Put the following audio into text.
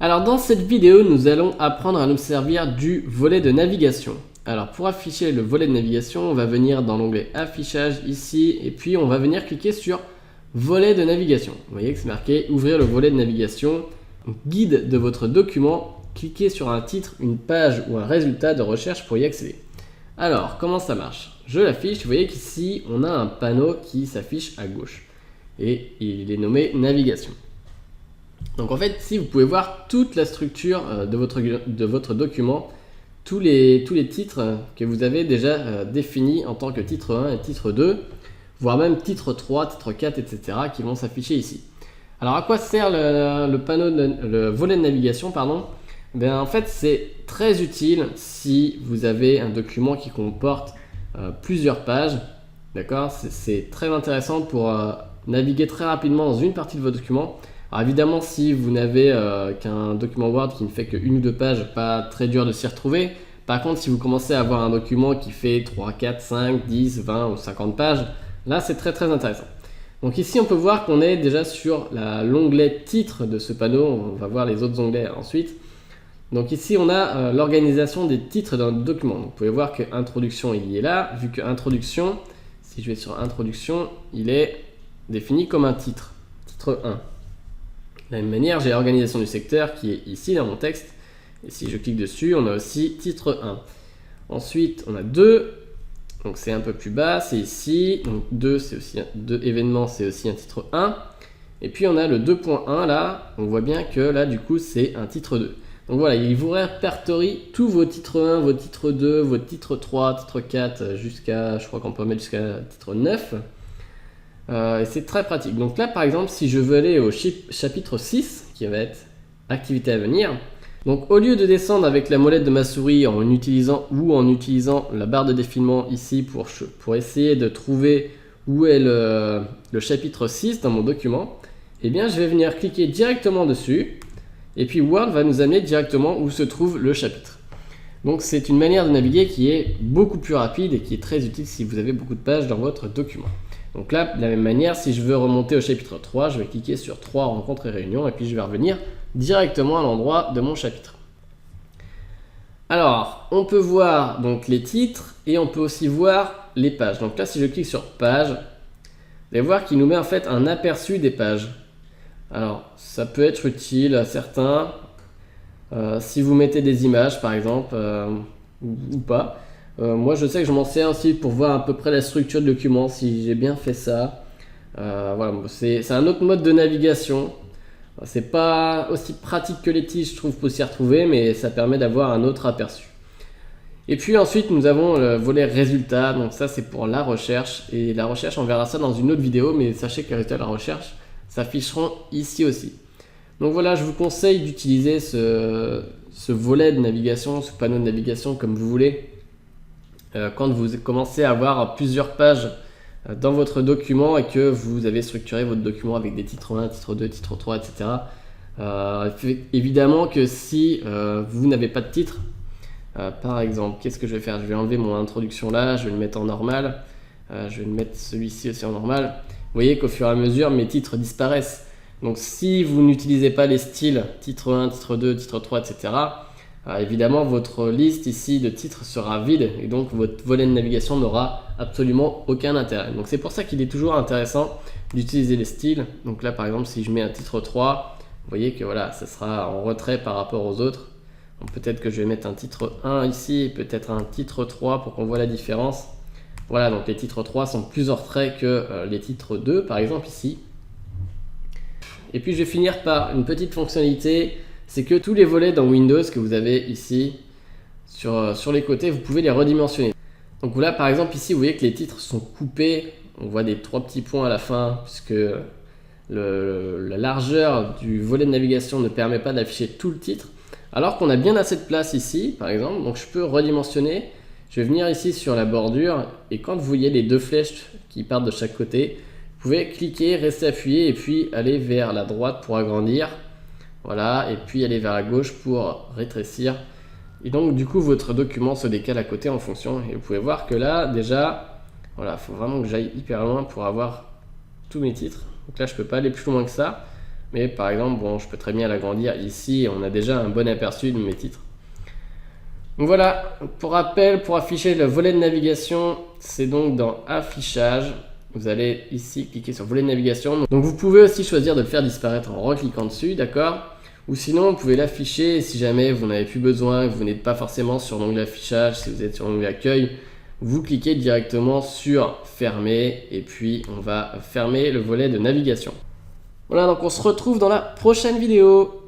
Alors dans cette vidéo, nous allons apprendre à nous servir du volet de navigation. Alors pour afficher le volet de navigation, on va venir dans l'onglet affichage ici et puis on va venir cliquer sur volet de navigation. Vous voyez que c'est marqué ouvrir le volet de navigation, guide de votre document, cliquez sur un titre, une page ou un résultat de recherche pour y accéder. Alors comment ça marche? Je l'affiche, vous voyez qu'ici on a un panneau qui s'affiche à gauche et il est nommé navigation. Donc en fait, ici vous pouvez voir toute la structure de votre document, tous les titres que vous avez déjà définis en tant que titre 1 et titre 2, voire même titre 3, titre 4, etc. qui vont s'afficher ici. Alors à quoi sert le volet de navigation, pardon? Ben, en fait, c'est très utile si vous avez un document qui comporte plusieurs pages. D'accord? C'est très intéressant pour naviguer très rapidement dans une partie de votre document. Alors évidemment, si vous n'avez qu'un document Word qui ne fait qu'une ou deux pages, pas très dur de s'y retrouver. Par contre, si vous commencez à avoir un document qui fait 3, 4, 5, 10, 20 ou 50 pages, là c'est très intéressant. Donc ici on peut voir qu'on est déjà sur l'onglet titre de ce panneau, on va voir les autres onglets ensuite. Donc ici on a l'organisation des titres dans notre document. Donc, vous pouvez voir que introduction il y est là, vu que introduction, si je vais sur introduction, il est défini comme un titre 1. De la même manière, j'ai l'organisation du secteur qui est ici dans mon texte. Et si je clique dessus, on a aussi titre 1. Ensuite, on a 2. Donc c'est un peu plus bas, c'est ici. Donc 2, c'est aussi 2 événements, c'est aussi un titre 1. Et puis on a le 2.1 là. On voit bien que là, du coup, c'est un titre 2. Donc voilà, il vous répertorie tous vos titres 1, vos titres 2, vos titres 3, titre 4, jusqu'à, je crois qu'on peut mettre jusqu'à titre 9. Et c'est très pratique. Donc là par exemple, si je veux aller au chapitre 6 qui va être activité à venir, donc au lieu de descendre avec la molette de ma souris en utilisant la barre de défilement ici pour essayer de trouver où est le chapitre 6 dans mon document, eh bien je vais venir cliquer directement dessus et puis Word va nous amener directement où se trouve le chapitre. Donc c'est une manière de naviguer qui est beaucoup plus rapide et qui est très utile si vous avez beaucoup de pages dans votre document. Donc là, de la même manière, si je veux remonter au chapitre 3, je vais cliquer sur 3 rencontres et réunions et puis je vais revenir directement à l'endroit de mon chapitre. Alors, on peut voir donc les titres et on peut aussi voir les pages. Donc là, si je clique sur page, vous allez voir qu'il nous met en fait un aperçu des pages. Alors, ça peut être utile à certains, si vous mettez des images par exemple, ou pas. Moi je sais que je m'en sers aussi pour voir à peu près la structure de document, si j'ai bien fait ça. Voilà, c'est un autre mode de navigation. C'est pas aussi pratique que les tiges, je trouve, pour s'y retrouver, mais ça permet d'avoir un autre aperçu. Et puis ensuite nous avons le volet résultats, donc ça c'est pour la recherche. Et la recherche, on verra ça dans une autre vidéo, mais sachez que les résultats de la recherche s'afficheront ici aussi. Donc voilà, je vous conseille d'utiliser ce volet de navigation, ce panneau de navigation comme vous voulez. Quand vous commencez à avoir plusieurs pages dans votre document et que vous avez structuré votre document avec des titres 1, titre 2, titre 3, etc. Évidemment que si vous n'avez pas de titre, par exemple, qu'est-ce que je vais faire? Je vais enlever mon introduction là, je vais le mettre en normal, je vais le mettre celui-ci aussi en normal. Vous voyez qu'au fur et à mesure, mes titres disparaissent. Donc si vous n'utilisez pas les styles titre 1, titre 2, titre 3, etc., évidemment votre liste ici de titres sera vide et donc votre volet de navigation n'aura absolument aucun intérêt. Donc c'est pour ça qu'il est toujours intéressant d'utiliser les styles. Donc là par exemple, si je mets un titre 3, vous voyez que voilà, ça sera en retrait par rapport aux autres. Donc peut-être que je vais mettre un titre 1 ici et peut-être un titre 3 pour qu'on voit la différence. Voilà, donc les titres 3 sont plus en retrait que les titres 2 par exemple ici. Et puis je vais finir par une petite fonctionnalité, c'est que tous les volets dans Windows que vous avez ici sur les côtés, vous pouvez les redimensionner. Donc voilà, par exemple ici vous voyez que les titres sont coupés, on voit des 3 petits points à la fin puisque la largeur du volet de navigation ne permet pas d'afficher tout le titre, alors qu'on a bien assez de place ici par exemple. Donc je peux redimensionner, je vais venir ici sur la bordure et quand vous voyez les deux flèches qui partent de chaque côté, vous pouvez cliquer, rester appuyé et puis aller vers la droite pour agrandir. Voilà, et puis aller vers la gauche pour rétrécir. Et donc du coup votre document se décale à côté en fonction. Et vous pouvez voir que là déjà, voilà, il faut vraiment que j'aille hyper loin pour avoir tous mes titres. Donc là je peux pas aller plus loin que ça. Mais par exemple, bon, je peux très bien l'agrandir ici et on a déjà un bon aperçu de mes titres. Donc voilà, pour rappel, pour afficher le volet de navigation, c'est donc dans Affichage. Vous allez ici cliquer sur volet de navigation. Donc vous pouvez aussi choisir de le faire disparaître en recliquant dessus, d'accord? Ou sinon, vous pouvez l'afficher si jamais vous n'avez plus besoin, que vous n'êtes pas forcément sur l'onglet affichage, si vous êtes sur l'onglet accueil, vous cliquez directement sur fermer et puis on va fermer le volet de navigation. Voilà, donc on se retrouve dans la prochaine vidéo.